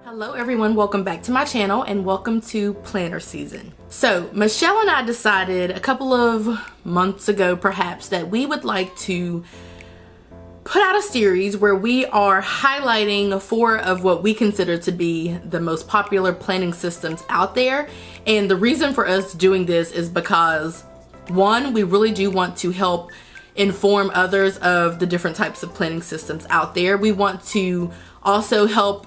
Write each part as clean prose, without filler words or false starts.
Hello everyone, welcome back to my channel and welcome to planner season. So Michelle and I decided a couple of months ago perhaps that we would like to put out a series where we are highlighting 4 of what we consider to be the most popular planning systems out there. And the reason for us doing this is because, one, we really do want to help inform others of the different types of planning systems out there. We want to also help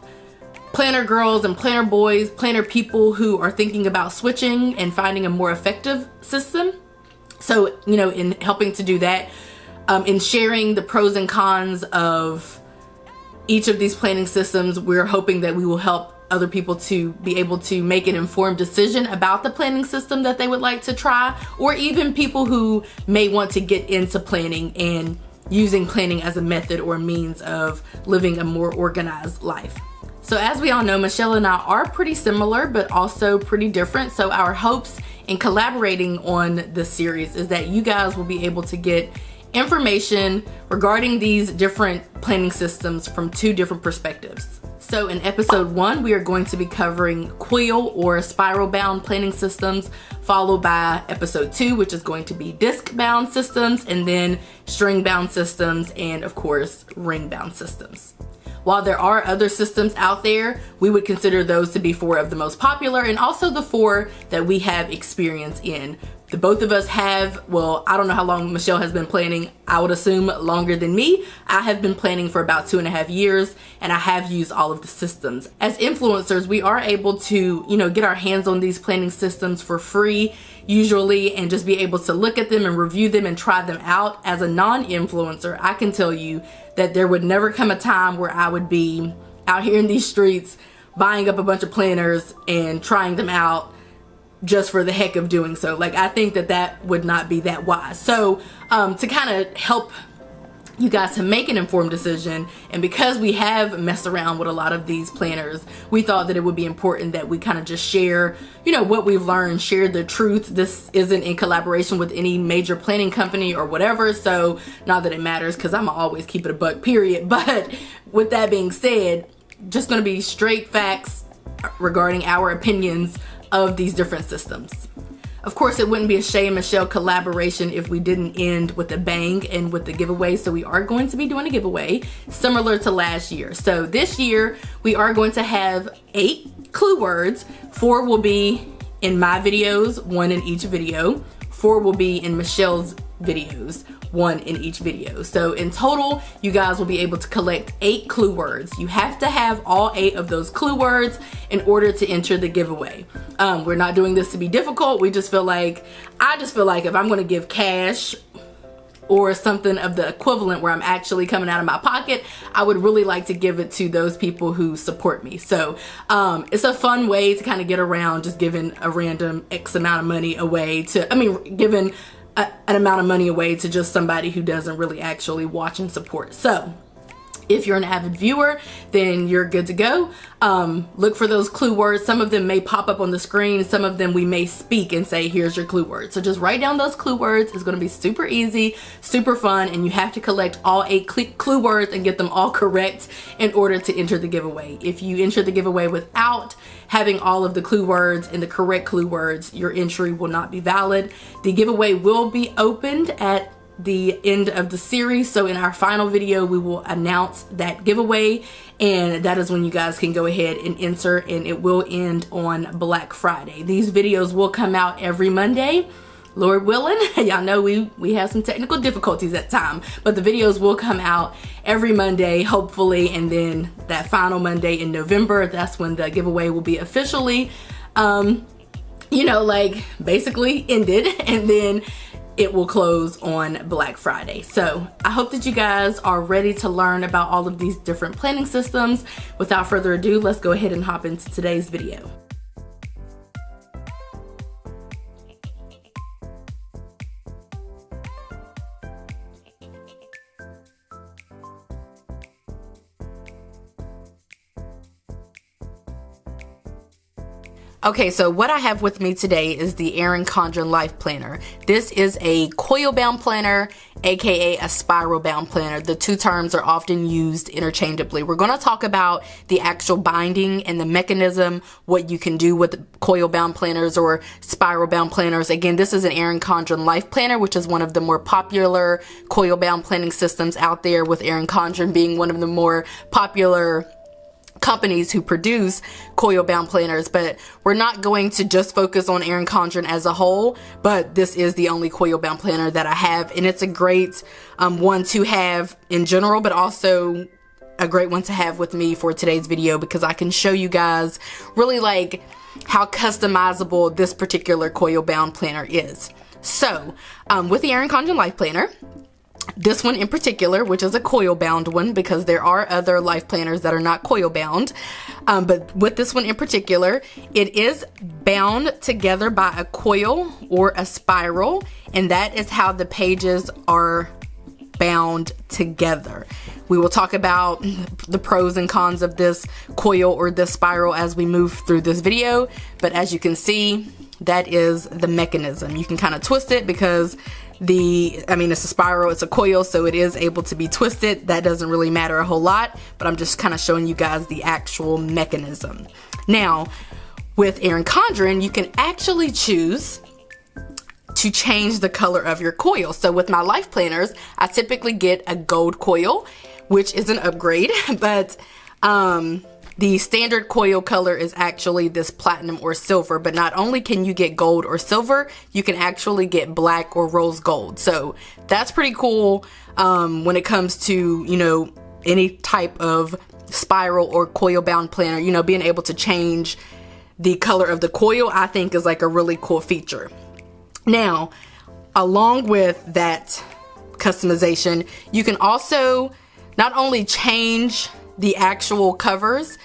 planner girls and planner boys, planner people who are thinking about switching and finding a more effective system. So, in helping to do that, in sharing the pros and cons of each of these planning systems, we're hoping that we will help other people to be able to make an informed decision about the planning system that they would like to try, or even people who may want to get into planning and using planning as a method or a means of living a more organized life. So as we all know, Michelle and I are pretty similar, but also pretty different. So our hopes in collaborating on this series is that you guys will be able to get information regarding these different planning systems from 2 different perspectives. So in episode 1, we are going to be covering coil or spiral bound planning systems, followed by episode 2, which is going to be disc bound systems, and then string bound systems, and of course, ring bound systems. While there are other systems out there, we would consider those to be 4 of the most popular and also the 4 that we have experience in. The both of us have, well, I don't know how long Michelle has been planning. I would assume longer than me. I have been planning for about 2.5 years and I have used all of the systems. As influencers, we are able to, get our hands on these planning systems for free usually and just be able to look at them and review them and try them out. As a non-influencer, I can tell you that there would never come a time where I would be out here in these streets buying up a bunch of planners and trying them out just for the heck of doing so. Like, I think that would not be that wise. So to kind of help you guys to make an informed decision, and because we have messed around with a lot of these planners, we thought that it would be important that we kind of just share, what we've learned, share the truth. This isn't in collaboration with any major planning company or whatever, so not that it matters because I'm always keep it a buck, period. But with that being said, just going to be straight facts regarding our opinions of these different systems. Of course, it wouldn't be a Shay and Michelle collaboration if we didn't end with a bang and with the giveaway. So we are going to be doing a giveaway similar to last year. So this year we are going to have 8 clue words. 4 will be in my videos, 1 in each video. 4 will be in Michelle's videos, 1 in each video. So in total, you guys will be able to collect 8 clue words. You have to have all 8 of those clue words in order to enter the giveaway. We're not doing this to be difficult. I just feel like if I'm going to give cash or something of the equivalent where I'm actually coming out of my pocket, I would really like to give it to those people who support me. So it's a fun way to kind of get around just giving a random X amount of money away giving an amount of money away to just somebody who doesn't really actually watch and support. So if you're an avid viewer, then you're good to go. Look for those clue words. Some of them may pop up on the screen. Some of them we may speak and say, here's your clue word. So just write down those clue words. It's going to be super easy, super fun, and you have to collect all 8 clue words and get them all correct in order to enter the giveaway. If you enter the giveaway without having all of the clue words and the correct clue words, your entry will not be valid. The giveaway will be opened at the end of the series. So in our final video, we will announce that giveaway, and that is when you guys can go ahead and enter, and it will end on Black Friday. These videos will come out every Monday, Lord willing. Y'all know we have some technical difficulties at time, but the videos will come out every Monday, hopefully, and then that final Monday in November, that's when the giveaway will be officially, basically ended, and then it will close on Black Friday. So I hope that you guys are ready to learn about all of these different planning systems. Without further ado, let's go ahead and hop into today's video. Okay, so what I have with me today is the Erin Condren Life Planner. This is a coil bound planner, aka a spiral bound planner. The two terms are often used interchangeably. We're going to talk about the actual binding and the mechanism, what you can do with coil bound planners or spiral bound planners. Again, this is an Erin Condren Life Planner, which is one of the more popular coil bound planning systems out there, with Erin Condren being one of the more popular companies who produce coil bound planners. But we're not going to just focus on Erin Condren as a whole, but this is the only coil bound planner that I have, and it's a great one to have in general, but also a great one to have with me for today's video, because I can show you guys really like how customizable this particular coil bound planner is. So with the Erin Condren Life Planner, this one in particular, which is a coil bound one, because there are other life planners that are not coil bound, but with this one in particular, it is bound together by a coil or a spiral, and that is how the pages are bound together. We will talk about the pros and cons of this coil or this spiral as we move through this video, but as you can see, that is the mechanism. You can kind of twist it because it's a spiral, it's a coil, so it is able to be twisted. That doesn't really matter a whole lot, but I'm just kind of showing you guys the actual mechanism. Now, with Erin Condren, you can actually choose to change the color of your coil. So with my life planners, I typically get a gold coil, which is an upgrade, but the standard coil color is actually this platinum or silver. But not only can you get gold or silver, you can actually get black or rose gold. So that's pretty cool when it comes to, any type of spiral or coil bound planner. Being able to change the color of the coil, I think, is like a really cool feature. Now, along with that customization, you can also not only change the actual covers,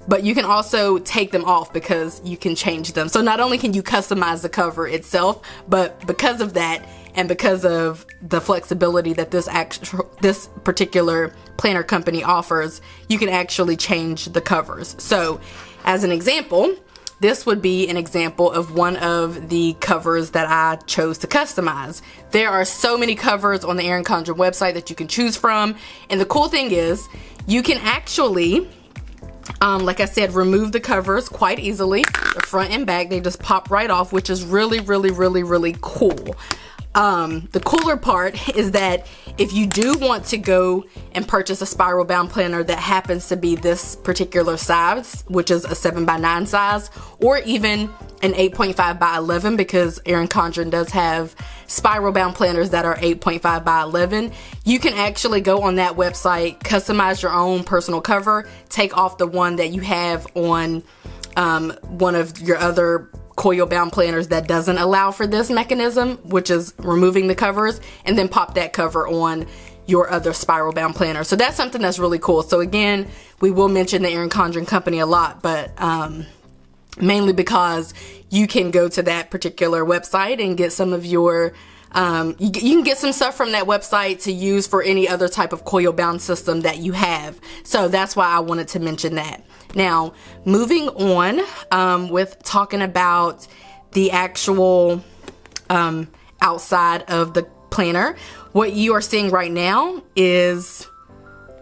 but you can also take them off because you can change them. So not only can you customize the cover itself, but because of that and because of the flexibility that this particular planner company offers, you can actually change the covers. So as an example, this would be an example of one of the covers that I chose to customize. There are so many covers on the Erin Condren website that you can choose from, and the cool thing is you can actually, like I said, remove the covers quite easily. The front and back, they just pop right off, which is really, really, really, really cool. The cooler part is that if you do want to go and purchase a spiral bound planner that happens to be this particular size, which is a 7x9 size, or even an 8.5 by 11, because Erin Condren does have spiral bound planners that are 8.5 by 11, you can actually go on that website, customize your own personal cover, take off the one that you have on one of your other coil bound planners that doesn't allow for this mechanism, which is removing the covers, and then pop that cover on your other spiral bound planner. So that's something that's really cool. So again, we will mention the Erin Condren company a lot, but mainly because you can go to that particular website and get some of your you can get some stuff from that website to use for any other type of coil bound system that you have. So that's why I wanted to mention that. Now, moving on with talking about the actual outside of the planner, what you are seeing right now is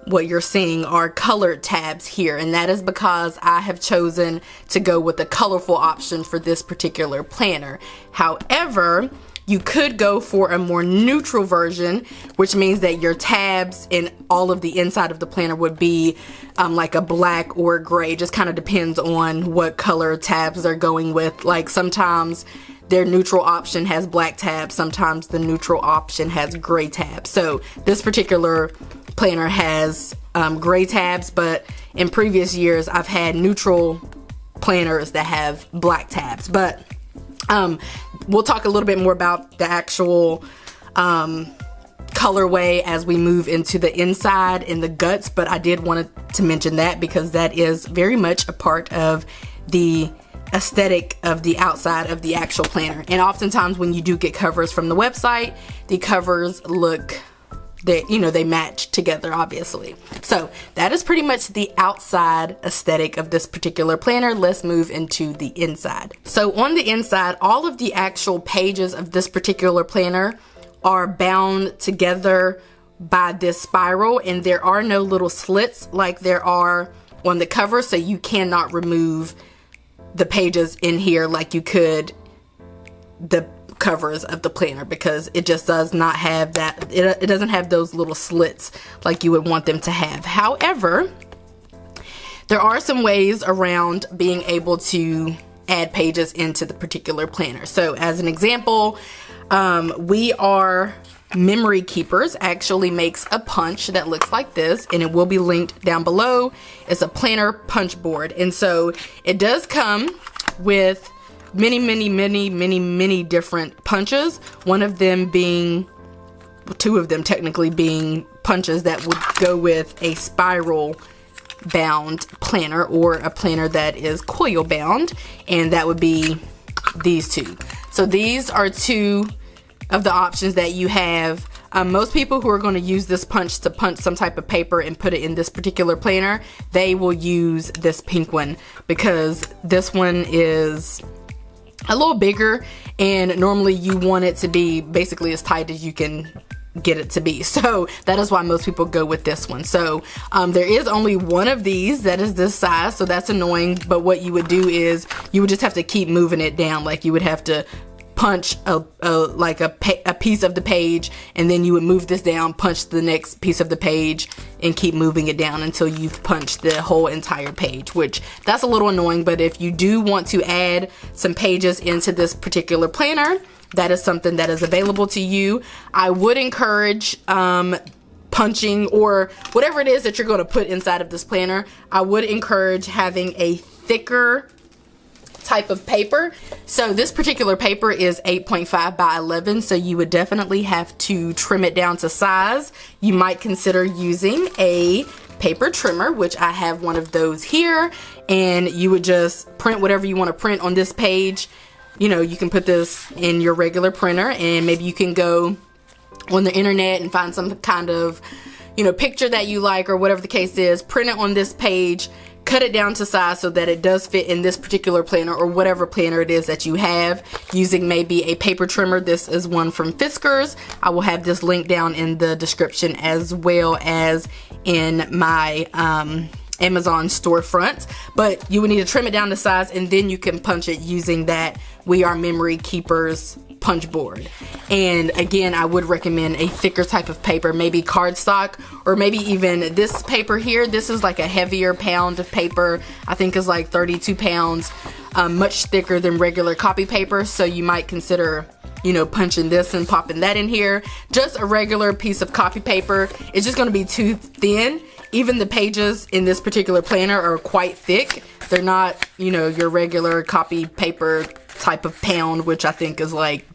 what you're seeing are colored tabs here, and that is because I have chosen to go with the colorful option for this particular planner. However, you could go for a more neutral version, which means that your tabs and all of the inside of the planner would be like a black or gray. Just kind of depends on what color tabs they're going with. Like sometimes their neutral option has black tabs, sometimes the neutral option has gray tabs. So this particular planner has gray tabs, but in previous years I've had neutral planners that have black tabs. But we'll talk a little bit more about the actual colorway as we move into the inside and the guts, but I did want to mention that because that is very much a part of the aesthetic of the outside of the actual planner. And oftentimes when you do get covers from the website, the covers look they match together, obviously. So that is pretty much the outside aesthetic of this particular planner. Let's move into the inside. So on the inside, all of the actual pages of this particular planner are bound together by this spiral, and there are no little slits like there are on the cover, so you cannot remove the pages in here like you could the covers of the planner, because it just does not have that. It doesn't have those little slits like you would want them to have. However, there are some ways around being able to add pages into the particular planner. So as an example, We Are Memory Keepers actually makes a punch that looks like this, and it will be linked down below. It's a planner punch board, and so it does come with many different punches. One of them being, two of them technically being punches that would go with a spiral bound planner or a planner that is coil bound, and that would be these two. So these are two of the options that you have. Most people who are going to use this punch to punch some type of paper and put it in this particular planner, they will use this pink one, because this one is a little bigger, and normally you want it to be basically as tight as you can get it to be. So that is why most people go with this one. So there is only one of these that is this size, so that's annoying. But what you would do is you would just have to keep moving it down. Like you would have to punch a piece of the page, and then you would move this down, punch the next piece of the page, and keep moving it down until you've punched the whole entire page, which that's a little annoying. But if you do want to add some pages into this particular planner, that is something that is available to you. I would encourage punching, or whatever it is that you're going to put inside of this planner, I would encourage having a thicker type of paper. So this particular paper is 8.5 by 11, so you would definitely have to trim it down to size. You might consider using a paper trimmer, which I have one of those here, and you would just print whatever you want to print on this page. You know, you can put this in your regular printer, and maybe you can go on the internet and find some kind of, you know, picture that you like, or whatever the case is, print it on this page, cut it down to size so that it does fit in this particular planner, or whatever planner it is that you have, using maybe a paper trimmer. This is one from Fiskars. I will have this link down in the description, as well as in my Amazon storefront. But you would need to trim it down to size, and then you can punch it using that We Are Memory Keepers punch board. And again, I would recommend a thicker type of paper, maybe cardstock, or maybe even this paper here. This is like a heavier pound of paper. I think is like 32 pounds, much thicker than regular copy paper. So you might consider, you know, punching this and popping that in here. Just a regular piece of copy paper, it's just going to be too thin. Even the pages in this particular planner are quite thick. They're not, you know, your regular copy paper type of pound, which I think is like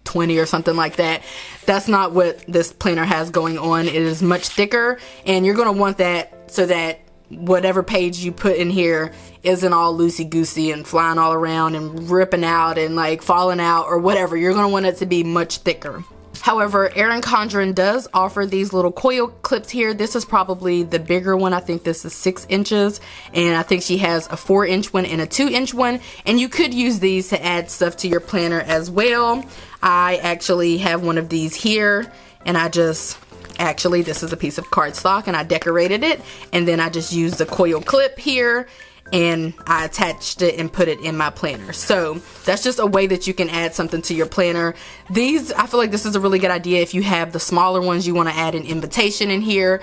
20 or something like that. That's not what this planner has going on. It is much thicker, and you're going to want that so that whatever page you put in here isn't all loosey-goosey and flying all around and ripping out and like falling out or whatever. You're going to want it to be much thicker. However, Erin Condren does offer these little coil clips here. This is probably the bigger one. I think this is 6 inches, and I think she has a 4-inch one and a 2-inch one, and you could use these to add stuff to your planner as well. I actually have one of these here, and this is a piece of cardstock, and I decorated it, and then I just used the coil clip here, and I attached it and put it in my planner. So that's just a way that you can add something to your planner. I feel like this is a really good idea if you have the smaller ones. You want to add an invitation in here.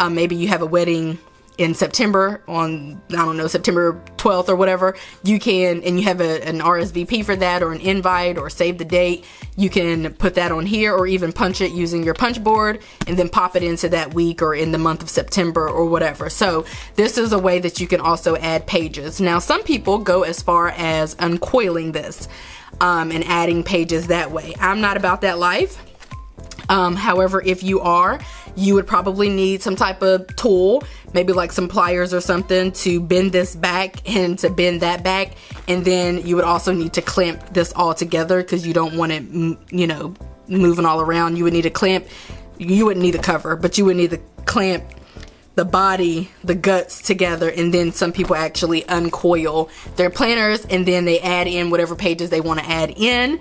Maybe you have a wedding in September, on, I don't know, September 12th or whatever. You can, and you have an RSVP for that, or an invite, or save the date. You can put that on here, or even punch it using your punch board, and then pop it into that week or in the month of September or whatever. So this is a way that you can also add pages. Now, some people go as far as uncoiling this and adding pages that way. I'm not about that life. However, if you are, you would probably need some type of tool, maybe like some pliers or something, to bend this back and to bend that back. And then you would also need to clamp this all together, because you don't want it, you know, moving all around. You would need to clamp you wouldn't need a cover, but you would need to clamp the body, the guts together, and then some people actually uncoil their planners and then they add in whatever pages they want to add in,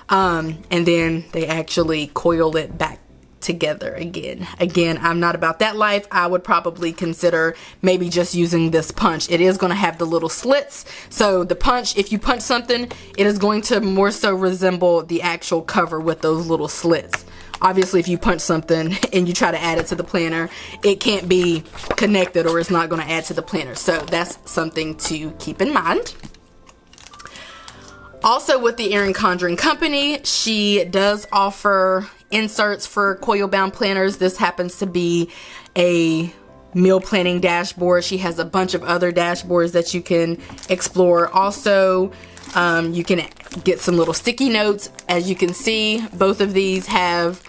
and then they actually coil it back together again. I'm not about that life. I would probably consider maybe just using this punch. It is going to have the little slits, so the punch, if you punch something, it is going to more so resemble the actual cover with those little slits. Obviously, if you punch something and you try to add it to the planner, it can't be connected or it's not going to add to the planner. So that's something to keep in mind. Also, with the Erin Condren company, she does offer inserts for coil bound planners. This happens to be a meal planning dashboard. She has a bunch of other dashboards that you can explore. Also, you can get some little sticky notes. As you can see, both of these have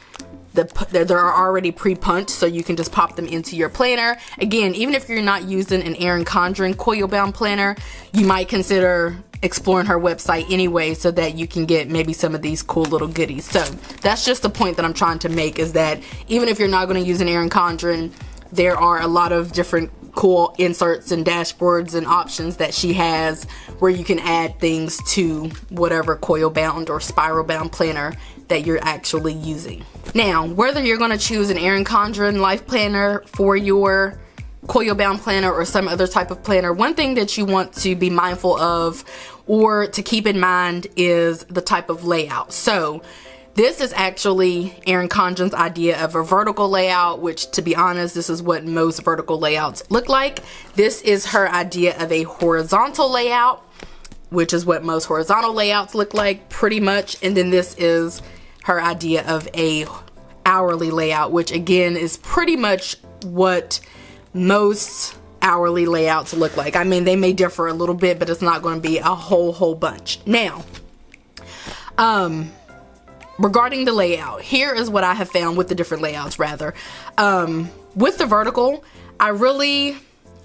they're already pre-punched, so you can just pop them into your planner. Again, even if you're not using an Erin Condren coil bound planner, you might consider exploring her website anyway, so that you can get maybe some of these cool little goodies. So that's just the point that I'm trying to make, is that even if you're not going to use an Erin Condren, there are a lot of different cool inserts and dashboards and options that she has where you can add things to whatever coil bound or spiral bound planner that you're actually using. Now, whether you're going to choose an Erin Condren life planner for your coil bound planner or some other type of planner, one thing that you want to be mindful of or to keep in mind is the type of layout. So this is actually Erin Condren's idea of a vertical layout, which, to be honest, this is what most vertical layouts look like. This is her idea of a horizontal layout, which is what most horizontal layouts look like, pretty much. And then this is her idea of a hourly layout, which again is pretty much what most hourly layouts look like. I mean, they may differ a little bit, but it's not going to be a whole bunch. Now, regarding the layout, here is what I have found with the different layouts, rather. With the vertical, I really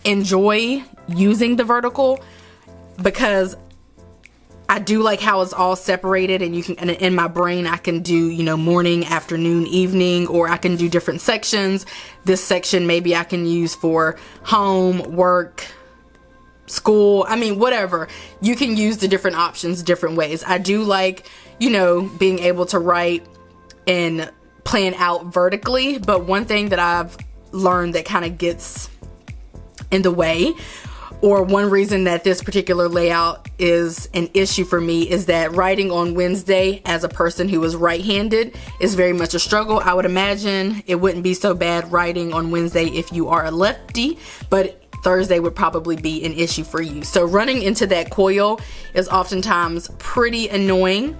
enjoy using the vertical because I do like how it's all separated, and you can, and in my brain, I can do, you know, morning, afternoon, evening, or I can do different sections. This section maybe I can use for home, work, school, I mean, whatever. You can use the different options different ways. I do like, you know, being able to write and plan out vertically, but one thing that I've learned that kind of gets in the way, or one reason that this particular layout is an issue for me, is that writing on Wednesday as a person who is right-handed is very much a struggle. I would imagine it wouldn't be so bad writing on Wednesday if you are a lefty, but Thursday would probably be an issue for you. So running into that coil is oftentimes pretty annoying.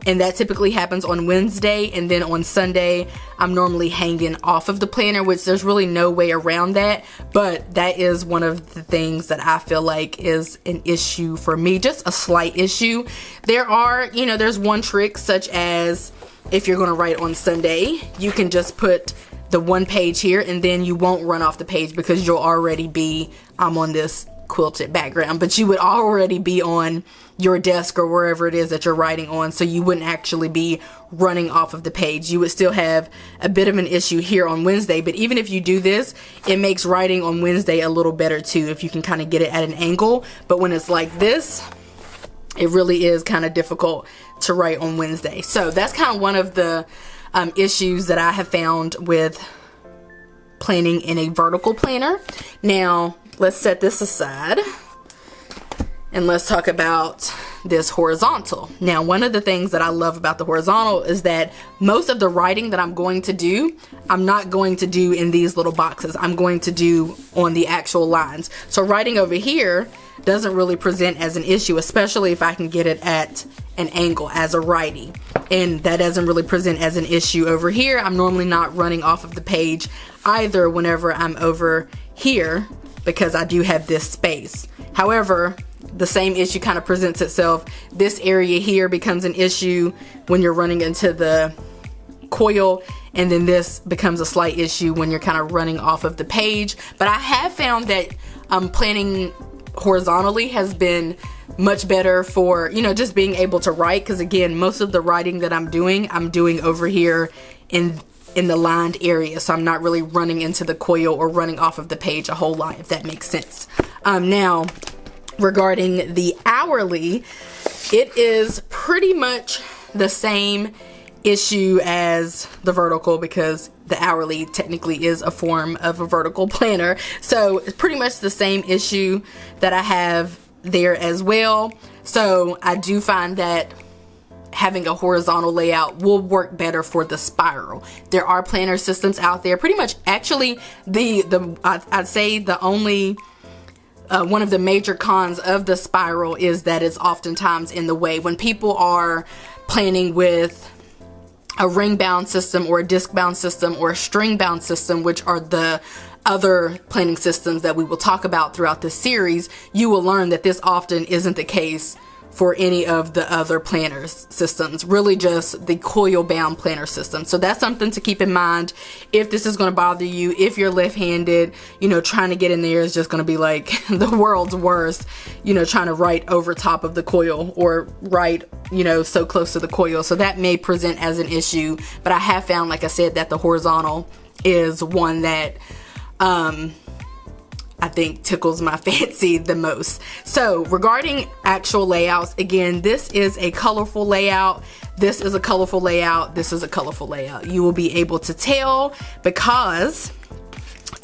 And that typically happens on Wednesday, and then on Sunday I'm normally hanging off of the planner, which there's really no way around that, but that is one of the things that I feel like is an issue for me, just a slight issue. There are, you know, there's one trick, such as if you're going to write on Sunday, you can just put the one page here and then you won't run off the page because you'll already be, I'm on this quilted background, but you would already be on your desk or wherever it is that you're writing on, so you wouldn't actually be running off of the page. You would still have a bit of an issue here on Wednesday, but even if you do this, it makes writing on Wednesday a little better too, if you can kind of get it at an angle. But when it's like this, it really is kind of difficult to write on Wednesday. So that's kind of one of the issues that I have found with planning in a vertical planner. Now, let's set this aside and let's talk about this horizontal. Now, one of the things that I love about the horizontal is that most of the writing that I'm going to do, I'm not going to do in these little boxes. I'm going to do on the actual lines. So writing over here doesn't really present as an issue, especially if I can get it at an angle as a righty. And that doesn't really present as an issue over here. I'm normally not running off of the page either whenever I'm over here, because I do have this space. However, the same issue kind of presents itself. This area here becomes an issue when you're running into the coil, and then this becomes a slight issue when you're kind of running off of the page. But I have found that planning horizontally has been much better for, you know, just being able to write, because again, most of the writing that I'm doing over here in in the lined area, so I'm not really running into the coil or running off of the page a whole lot, if that makes sense. Now, regarding the hourly, it is pretty much the same issue as the vertical, because the hourly technically is a form of a vertical planner. So it's pretty much the same issue that I have there as well. So I do find that having a horizontal layout will work better for the spiral. There are planner systems out there. Pretty much, actually, I'd say the only one of the major cons of the spiral is that it's oftentimes in the way. When people are planning with a ring bound system or a disc bound system or a string bound system, which are the other planning systems that we will talk about throughout this series, you will learn that this often isn't the case for any of the other planners systems, really just the coil bound planner system. So that's something to keep in mind if this is going to bother you. If you're left-handed, you know, trying to get in there is just going to be like the world's worst, you know, trying to write over top of the coil or write, you know, so close to the coil. So that may present as an issue, but I have found, like I said, that the horizontal is one that I think tickles my fancy the most. So regarding actual layouts, again, this is a colorful layout. This is a colorful layout. This is a colorful layout. You will be able to tell because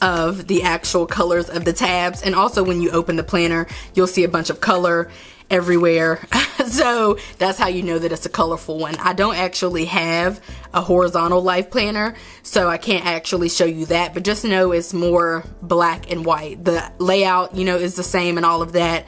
of the actual colors of the tabs. And also when you open the planner, you'll see a bunch of color everywhere. So that's how you know that it's a colorful one. I don't actually have a horizontal life planner, so I can't actually show you that, but just know it's more black and white. The layout, you know, is the same and all of that.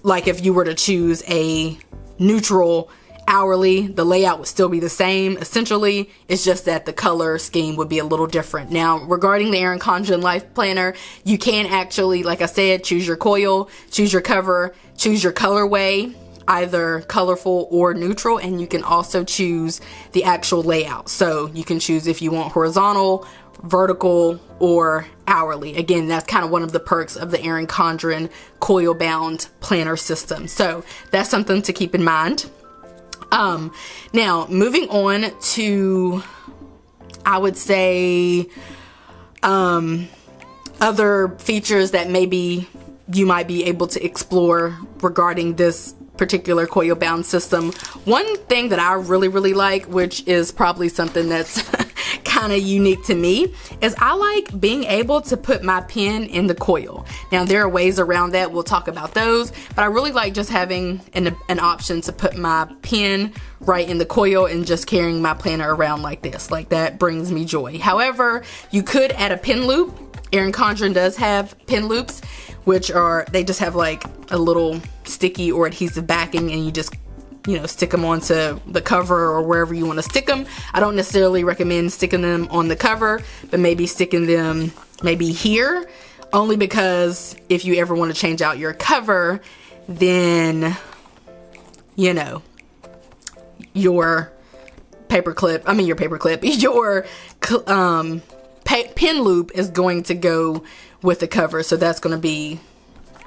Like if you were to choose a neutral hourly, the layout would still be the same. Essentially, it's just that the color scheme would be a little different. Now, regarding the Erin Condren Life Planner, you can actually, like I said, choose your coil, choose your cover, choose your colorway, either colorful or neutral, and you can also choose the actual layout. So you can choose if you want horizontal, vertical, or hourly. Again, that's kind of one of the perks of the Erin Condren coil bound planner system. So that's something to keep in mind. Now moving on to, I would say, other features that maybe you might be able to explore regarding this particular coil bound system. One thing that I really like, which is probably something that's kind of unique to me, is I like being able to put my pin in the coil. Now there are ways around that, we'll talk about those, but I really like just having an option to put my pin right in the coil and just carrying my planner around like this. Like, that brings me joy. However, you could add a pin loop. Erin Condren does have pin loops, which are, they just have like a little sticky or adhesive backing, and you just, you know, stick them onto the cover or wherever you want to stick them. I don't necessarily recommend sticking them on the cover, but maybe sticking them maybe here, only because if you ever want to change out your cover, then, you know, your pin loop is going to go with the cover, so that's going to be,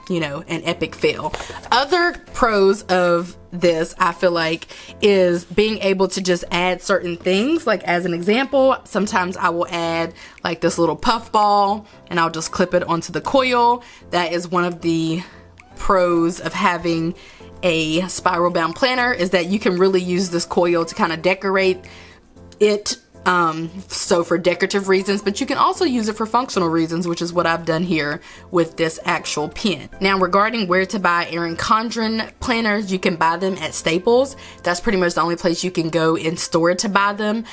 you know, an epic fail. Other pros of this, I feel like, is being able to just add certain things. Like, as an example, sometimes I will add like this little puff ball and I'll just clip it onto the coil. That is one of the pros of having a spiral bound planner, is that you can really use this coil to kind of decorate it. So for decorative reasons, but you can also use it for functional reasons, which is what I've done here with this actual pin. Now, regarding where to buy Erin Condren planners, you can buy them at Staples. That's pretty much the only place you can go in store to buy them.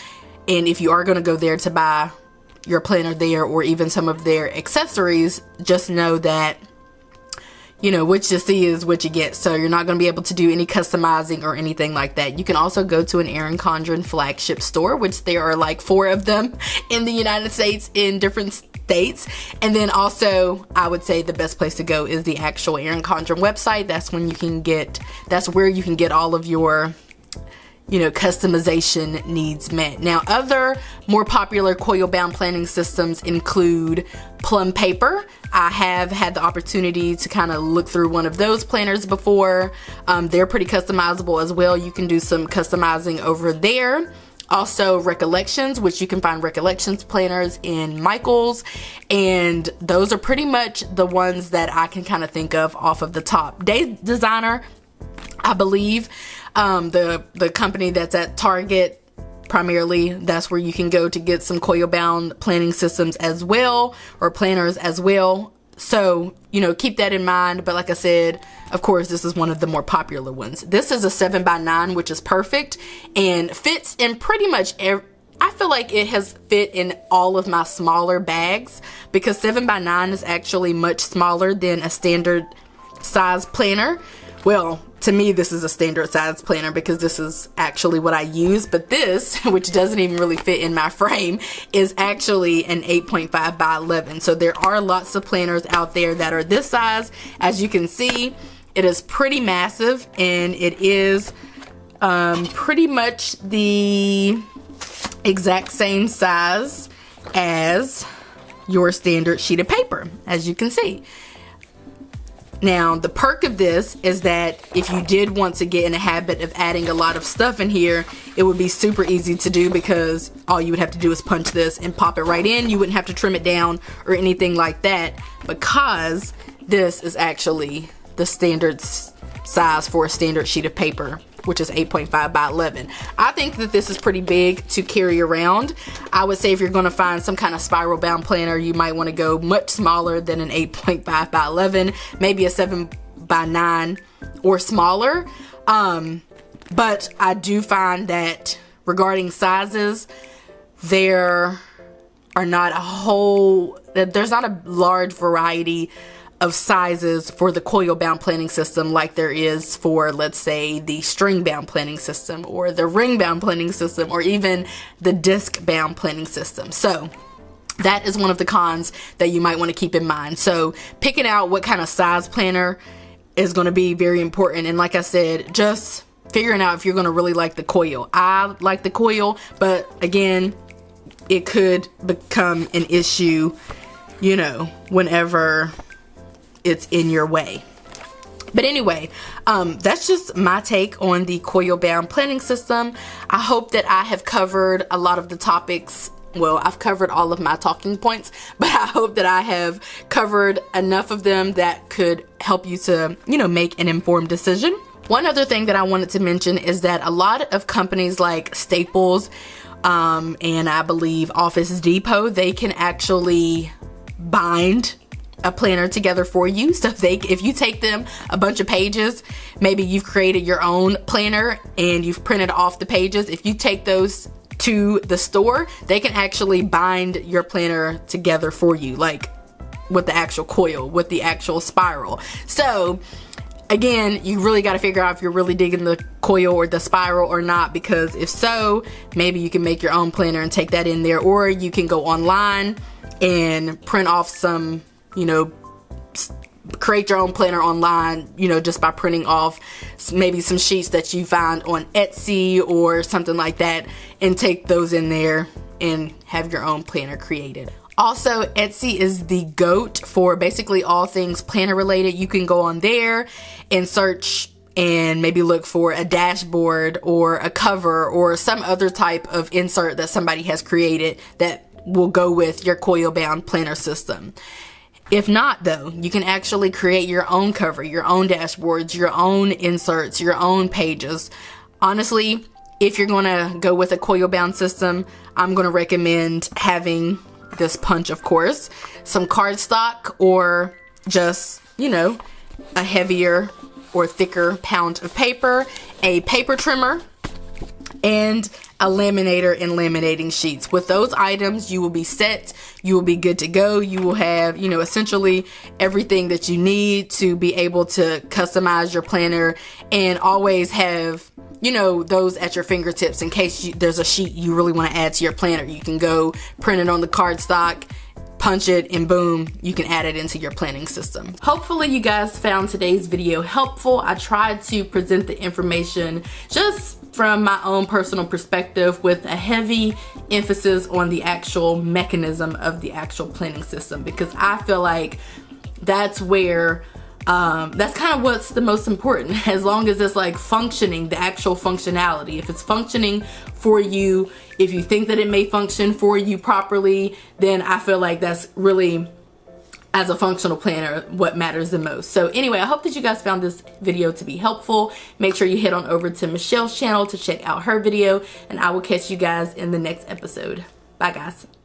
And if you are going to go there to buy your planner there, or even some of their accessories, just know that, you know, what you see is what you get. So you're not going to be able to do any customizing or anything like that. You can also go to an Erin Condren flagship store, which there are like 4 of them in the United States in different states. And then also, I would say the best place to go is the actual Erin Condren website. That's where you can get all of your, you know, customization needs met. Now, other more popular coil bound planning systems include Plum Paper. I have had the opportunity to kind of look through one of those planners before. They're pretty customizable as well. You can do some customizing over there. Also Recollections, which you can find Recollections planners in Michael's, and those are pretty much the ones that I can kind of think of off of the top. Day Designer, I believe, the company that's at Target primarily, that's where you can go to get some coil bound planning systems as well, or planners as well. So, you know, keep that in mind. But like I said, of course, this is one of the more popular ones. This is a 7x9, which is perfect and fits in pretty much I feel like it has fit in all of my smaller bags, because 7x9 is actually much smaller than a standard size planner. Well, to me, this is a standard size planner because this is actually what I use. But this, which doesn't even really fit in my frame, is actually an 8.5 by 11. So there are lots of planners out there that are this size. As you can see, it is pretty massive, and it is pretty much the exact same size as your standard sheet of paper, as you can see. Now, the perk of this is that if you did want to get in a habit of adding a lot of stuff in here, it would be super easy to do, because all you would have to do is punch this and pop it right in. You wouldn't have to trim it down or anything like that, because this is actually the standard size for a standard sheet of paper, which is 8.5 by 11. I think that this is pretty big to carry around. I would say if you're gonna find some kind of spiral bound planner, you might wanna go much smaller than an 8.5 by 11, maybe a 7 by 9 or smaller. But I do find that regarding sizes, there's not a large variety of sizes for the coil bound planning system like there is for, let's say, the string bound planning system, or the ring bound planning system, or even the disc bound planning system. So that is one of the cons that you might want to keep in mind. So picking out what kind of size planner is going to be very important. And like I said, just figuring out if you're going to really like the coil. I like the coil, but again, it could become an issue, you know, whenever it's in your way. But anyway, that's just my take on the coil bound planning system. I hope that I have covered a lot of the topics. Well, I've covered all of my talking points, but I hope that I have covered enough of them that could help you to, you know, make an informed decision. One other thing that I wanted to mention is that a lot of companies like Staples and I believe Office Depot, they can actually bind a planner together for you. So if you take them a bunch of pages, maybe you've created your own planner and you've printed off the pages, if you take those to the store, they can actually bind your planner together for you, like with the actual coil, with the actual spiral. So again, you really got to figure out if you're really digging the coil or the spiral or not, because if so, maybe you can make your own planner and take that in there, or you can go online and print off some, you know, create your own planner online, you know, just by printing off maybe some sheets that you find on Etsy or something like that, and take those in there and have your own planner created. Also, Etsy is the GOAT for basically all things planner related. You can go on there and search and maybe look for a dashboard or a cover or some other type of insert that somebody has created that will go with your coil bound planner system. If not, though, you can actually create your own cover, your own dashboards, your own inserts, your own pages. Honestly, if you're going to go with a coil bound system, I'm going to recommend having this punch, of course, some cardstock, or just, you know, a heavier or thicker pound of paper, a paper trimmer, and a laminator and laminating sheets. With those items, you will be set. You will be good to go. You will have, you know, essentially everything that you need to be able to customize your planner, and always have, you know, those at your fingertips in case there's a sheet you really want to add to your planner. You can go print it on the cardstock, punch it, and boom, you can add it into your planning system. Hopefully you guys found today's video helpful. I tried to present the information just from my own personal perspective, with a heavy emphasis on the actual mechanism of the actual planning system, because I feel like that's where That's kind of what's the most important, as long as it's like functioning, the actual functionality. If it's functioning for you, if you think that it may function for you properly, then I feel like that's really, as a functional planner, what matters the most. So anyway, I hope that you guys found this video to be helpful. Make sure you head on over to Michelle's channel to check out her video, and I will catch you guys in the next episode. Bye guys.